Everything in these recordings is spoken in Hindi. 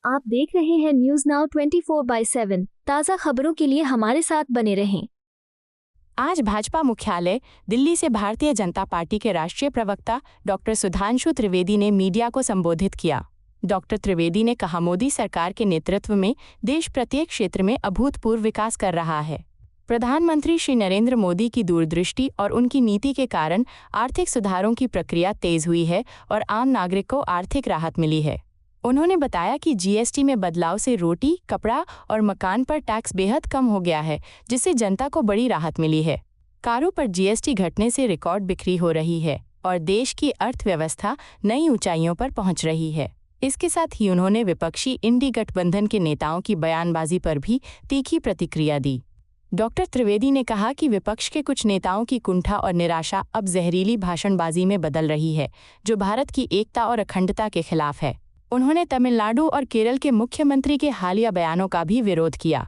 आप देख रहे हैं न्यूज नाउ 24/7 ताज़ा खबरों के लिए हमारे साथ बने रहें। आज भाजपा मुख्यालय दिल्ली से भारतीय जनता पार्टी के राष्ट्रीय प्रवक्ता डॉक्टर सुधांशु त्रिवेदी ने मीडिया को संबोधित किया। डॉक्टर त्रिवेदी ने कहा, मोदी सरकार के नेतृत्व में देश प्रत्येक क्षेत्र में अभूतपूर्व विकास कर रहा है। प्रधानमंत्री श्री नरेंद्र मोदी की दूरदृष्टि और उनकी नीति के कारण आर्थिक सुधारों की प्रक्रिया तेज हुई है और आम नागरिक को आर्थिक राहत मिली है। उन्होंने बताया कि जीएसटी में बदलाव से रोटी, कपड़ा और मकान पर टैक्स बेहद कम हो गया है, जिससे जनता को बड़ी राहत मिली है। कारों पर जीएसटी घटने से रिकॉर्ड बिक्री हो रही है और देश की अर्थव्यवस्था नई ऊंचाइयों पर पहुंच रही है। इसके साथ ही उन्होंने विपक्षी इंडी गठबंधन के नेताओं की बयानबाजी पर भी तीखी प्रतिक्रिया दी। डॉक्टर त्रिवेदी ने कहा कि विपक्ष के कुछ नेताओं की कुंठा और निराशा अब जहरीली भाषणबाजी में बदल रही है, जो भारत की एकता और अखंडता के खिलाफ है। उन्होंने तमिलनाडु और केरल के मुख्यमंत्री के हालिया बयानों का भी विरोध किया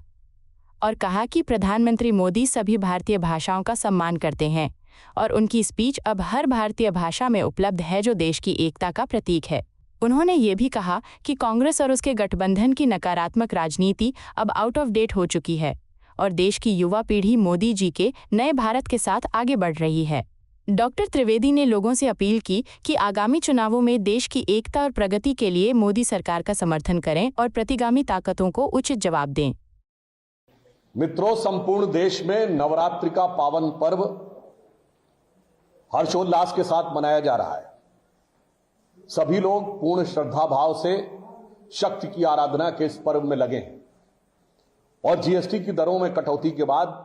और कहा कि प्रधानमंत्री मोदी सभी भारतीय भाषाओं का सम्मान करते हैं और उनकी स्पीच अब हर भारतीय भाषा में उपलब्ध है, जो देश की एकता का प्रतीक है। उन्होंने ये भी कहा कि कांग्रेस और उसके गठबंधन की नकारात्मक राजनीति अब आउट ऑफ डेट हो चुकी है और देश की युवा पीढ़ी मोदी जी के नए भारत के साथ आगे बढ़ रही है। डॉक्टर त्रिवेदी ने लोगों से अपील की कि आगामी चुनावों में देश की एकता और प्रगति के लिए मोदी सरकार का समर्थन करें और प्रतिगामी ताकतों को उचित जवाब दें। मित्रों, संपूर्ण देश में नवरात्रि का पावन पर्व हर्षोल्लास के साथ मनाया जा रहा है। सभी लोग पूर्ण श्रद्धा भाव से शक्ति की आराधना के इस पर्व में लगे हैं और जीएसटी की दरों में कटौती के बाद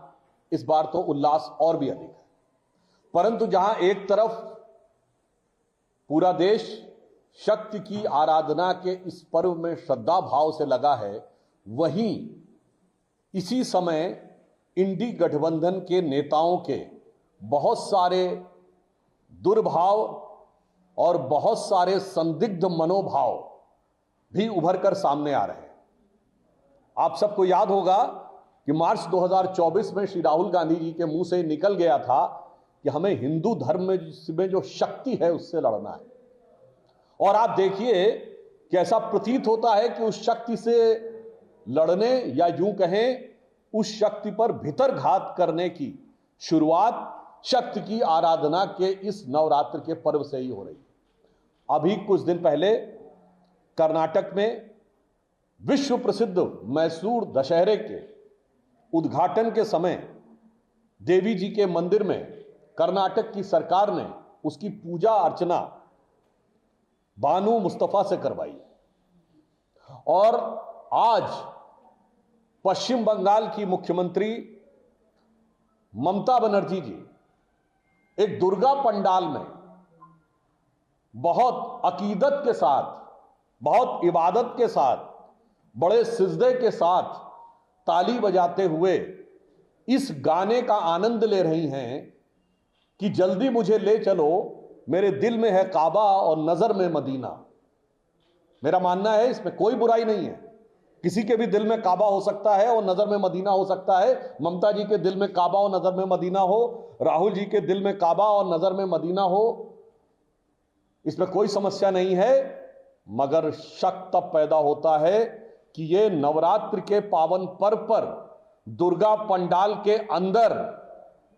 इस बार तो उल्लास और भी अधिक है। परंतु जहां एक तरफ पूरा देश शक्ति की आराधना के इस पर्व में श्रद्धा भाव से लगा है, वहीं इसी समय इंडी गठबंधन के नेताओं के बहुत सारे दुर्भाव और बहुत सारे संदिग्ध मनोभाव भी उभर कर सामने आ रहे हैं। आप सबको याद होगा कि मार्च 2024 में श्री राहुल गांधी जी के मुंह से निकल गया था कि हमें हिंदू धर्म में जो शक्ति है उससे लड़ना है। और आप देखिए कि ऐसा प्रतीत होता है कि उस शक्ति से लड़ने या यूं कहें उस शक्ति पर भितरघात करने की शुरुआत शक्ति की आराधना के इस नवरात्र के पर्व से ही हो रही है। अभी कुछ दिन पहले कर्नाटक में विश्व प्रसिद्ध मैसूर दशहरे के उद्घाटन के समय देवी जी के मंदिर में कर्नाटक की सरकार ने उसकी पूजा अर्चना बानू मुस्तफा से करवाई और आज पश्चिम बंगाल की मुख्यमंत्री ममता बनर्जी जी एक दुर्गा पंडाल में बहुत अकीदत के साथ, बहुत इबादत के साथ, बड़े सिजदे के साथ ताली बजाते हुए इस गाने का आनंद ले रही हैं कि जल्दी मुझे ले चलो, मेरे दिल में है काबा और नजर में मदीना। मेरा मानना है इसमें कोई बुराई नहीं है। किसी के भी दिल में काबा हो सकता है और नजर में मदीना हो सकता है। ममता जी के दिल में काबा और नजर में मदीना हो, राहुल जी के दिल में काबा और नजर में मदीना हो, इसमें कोई समस्या नहीं है। मगर शक तब पैदा होता है कि ये नवरात्र के पावन पर्व पर दुर्गा पंडाल के अंदर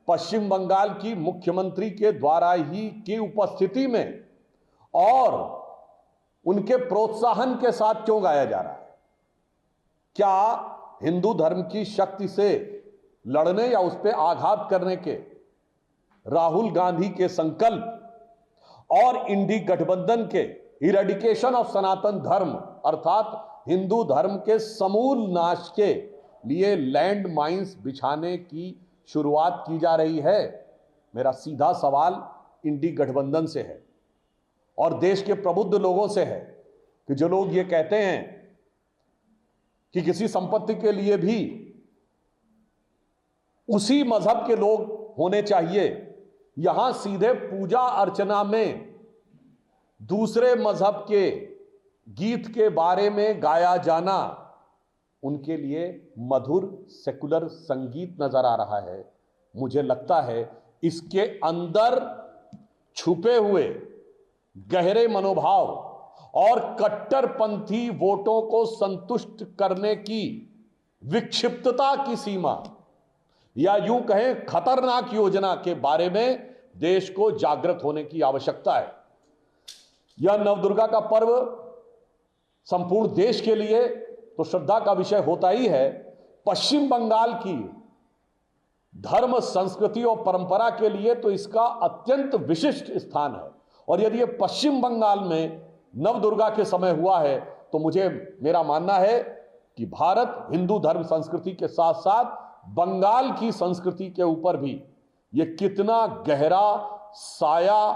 पश्चिम बंगाल की मुख्यमंत्री के द्वारा ही की उपस्थिति में और उनके प्रोत्साहन के साथ क्यों गाया जा रहा है। क्या हिंदू धर्म की शक्ति से लड़ने या उस पर आघात करने के राहुल गांधी के संकल्प और इंडी गठबंधन के इरेडिकेशन ऑफ सनातन धर्म अर्थात हिंदू धर्म के समूल नाश के लिए लैंड माइंस बिछाने की शुरुआत की जा रही है? मेरा सीधा सवाल इंडी गठबंधन से है और देश के प्रबुद्ध लोगों से है कि जो लोग ये कहते हैं कि किसी संपत्ति के लिए भी उसी मजहब के लोग होने चाहिए, यहां सीधे पूजा अर्चना में दूसरे मजहब के गीत के बारे में गाया जाना उनके लिए मधुर सेकुलर संगीत नजर आ रहा है। मुझे लगता है इसके अंदर छुपे हुए गहरे मनोभाव और कट्टरपंथी वोटों को संतुष्ट करने की विक्षिप्तता की सीमा या यूं कहें खतरनाक योजना के बारे में देश को जागृत होने की आवश्यकता है। यह नवदुर्गा का पर्व संपूर्ण देश के लिए तो श्रद्धा का विषय होता ही है। पश्चिम बंगाल की धर्म, संस्कृति और परंपरा के लिए तो इसका अत्यंत विशिष्ट स्थान है। और यदि यह पश्चिम बंगाल में नवदुर्गा के समय हुआ है तो मेरा मानना है कि भारत हिंदू धर्म संस्कृति के साथ साथ बंगाल की संस्कृति के ऊपर भी यह कितना गहरा साया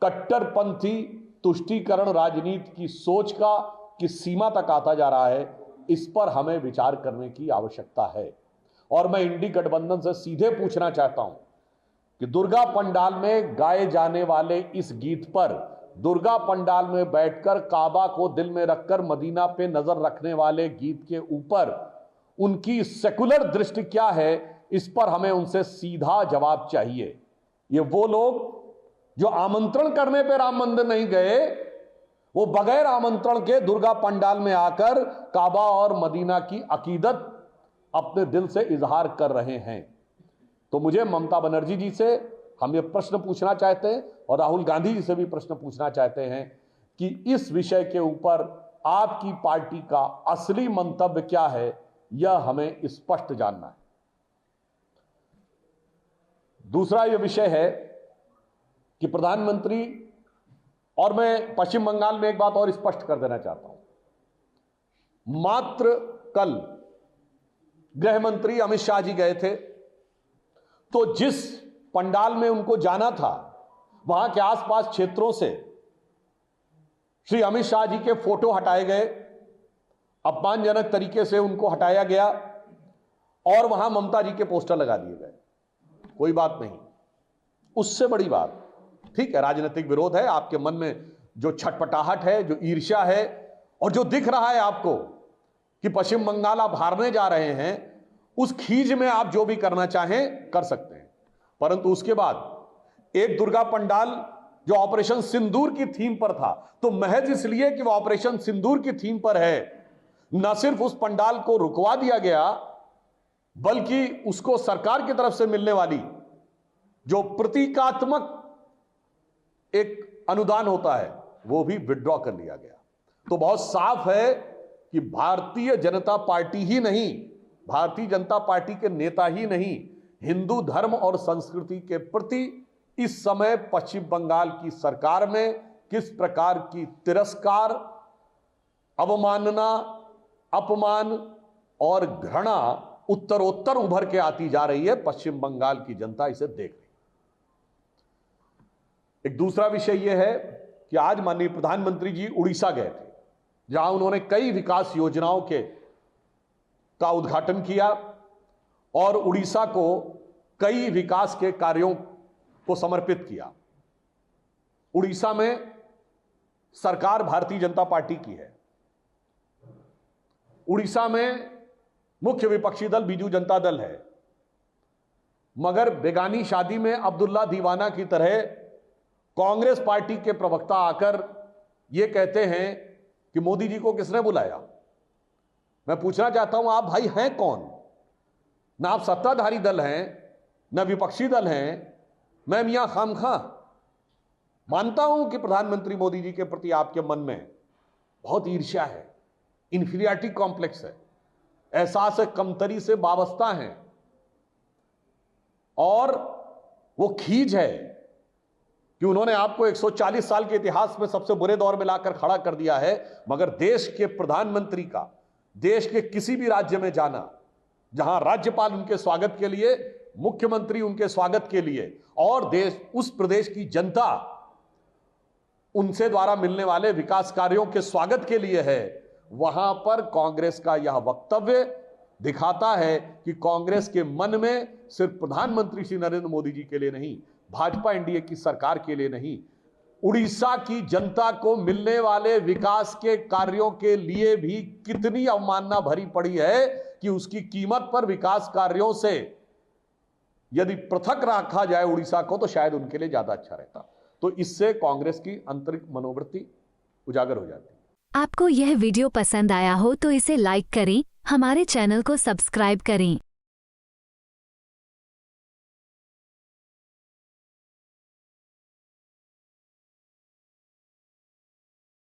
कट्टरपंथी तुष्टीकरण राजनीति की सोच का किस सीमा तक आता जा रहा है, इस पर हमें विचार करने की आवश्यकता है। और मैं इंडी गठबंधन से सीधे पूछना चाहता हूं कि दुर्गा पंडाल में गाए जाने वाले इस गीत पर, दुर्गा पंडाल में बैठकर काबा को दिल में रखकर मदीना पे नजर रखने वाले गीत के ऊपर उनकी सेकुलर दृष्टि क्या है, इस पर हमें उनसे सीधा जवाब चाहिए। ये वो लोग जो आमंत्रण करने पे राम मंदिर नहीं गए, वो बगैर आमंत्रण के दुर्गा पंडाल में आकर काबा और मदीना की अकीदत अपने दिल से इजहार कर रहे हैं। तो मुझे ममता बनर्जी जी से हम ये प्रश्न पूछना चाहते हैं और राहुल गांधी जी से भी प्रश्न पूछना चाहते हैं कि इस विषय के ऊपर आपकी पार्टी का असली मंतव्य क्या है, यह हमें स्पष्ट जानना है। दूसरा यह विषय है कि प्रधानमंत्री, और मैं पश्चिम बंगाल में एक बात और स्पष्ट कर देना चाहता हूं, मात्र कल गृह मंत्री अमित शाह जी गए थे, तो जिस पंडाल में उनको जाना था वहां के आसपास क्षेत्रों से श्री अमित शाह जी के फोटो हटाए गए, अपमानजनक तरीके से उनको हटाया गया और वहां ममता जी के पोस्टर लगा दिए गए। कोई बात नहीं, उससे बड़ी बात, ठीक है, राजनीतिक विरोध है, आपके मन में जो छटपटाहट है, जो ईर्ष्या है और जो दिख रहा है आपको कि पश्चिम बंगाल आप हारने जा रहे हैं, उस खीज में आप जो भी करना चाहें कर सकते हैं। परंतु उसके बाद एक दुर्गा पंडाल जो ऑपरेशन सिंदूर की थीम पर था, तो महज इसलिए कि वह ऑपरेशन सिंदूर की थीम पर है, न सिर्फ उस पंडाल को रुकवा दिया गया, बल्कि उसको सरकार की तरफ से मिलने वाली जो प्रतीकात्मक एक अनुदान होता है वो भी विड्रॉ कर लिया गया। तो बहुत साफ है कि भारतीय जनता पार्टी ही नहीं, भारतीय जनता पार्टी के नेता ही नहीं, हिंदू धर्म और संस्कृति के प्रति इस समय पश्चिम बंगाल की सरकार में किस प्रकार की तिरस्कार, अवमानना, अपमान और घृणा उत्तरोत्तर उभर के आती जा रही है, पश्चिम बंगाल की जनता इसे देख रही है। एक दूसरा विषय यह है कि आज माननीय प्रधानमंत्री जी उड़ीसा गए थे, जहां उन्होंने कई विकास योजनाओं का उद्घाटन किया और उड़ीसा को कई विकास के कार्यों को समर्पित किया। उड़ीसा में सरकार भारतीय जनता पार्टी की है, उड़ीसा में मुख्य विपक्षी दल बीजू जनता दल है, मगर बेगानी शादी में अब्दुल्ला दीवाना की तरह कांग्रेस पार्टी के प्रवक्ता आकर यह कहते हैं कि मोदी जी को किसने बुलाया। मैं पूछना चाहता हूं, आप भाई हैं कौन? ना आप सत्ताधारी दल हैं, ना विपक्षी दल हैं। मैं मियां खामखा मानता हूं कि प्रधानमंत्री मोदी जी के प्रति आपके मन में बहुत ईर्ष्या है, इंफीरियरिटी कॉम्प्लेक्स है, एहसास कमतरी से वाबस्ता है और वो खीज है कि उन्होंने आपको 140 साल के इतिहास में सबसे बुरे दौर में लाकर खड़ा कर दिया है। मगर देश के प्रधानमंत्री का देश के किसी भी राज्य में जाना, जहां राज्यपाल उनके स्वागत के लिए, मुख्यमंत्री उनके स्वागत के लिए और उस प्रदेश की जनता उनसे द्वारा मिलने वाले विकास कार्यों के स्वागत के लिए है, वहां पर कांग्रेस का यह वक्तव्य दिखाता है कि कांग्रेस के मन में सिर्फ प्रधानमंत्री श्री नरेंद्र मोदी जी के लिए नहीं, भाजपा एनडीए की सरकार के लिए नहीं, उड़ीसा की जनता को मिलने वाले विकास के कार्यों के लिए भी कितनी अवमानना भरी पड़ी है कि उसकी कीमत पर विकास कार्यों से यदि पृथक रखा जाए उड़ीसा को, तो शायद उनके लिए ज्यादा अच्छा रहता। तो इससे कांग्रेस की आंतरिक मनोवृत्ति उजागर हो जाती है। आपको यह वीडियो पसंद आया हो तो इसे लाइक करें, हमारे चैनल को सब्सक्राइब करें।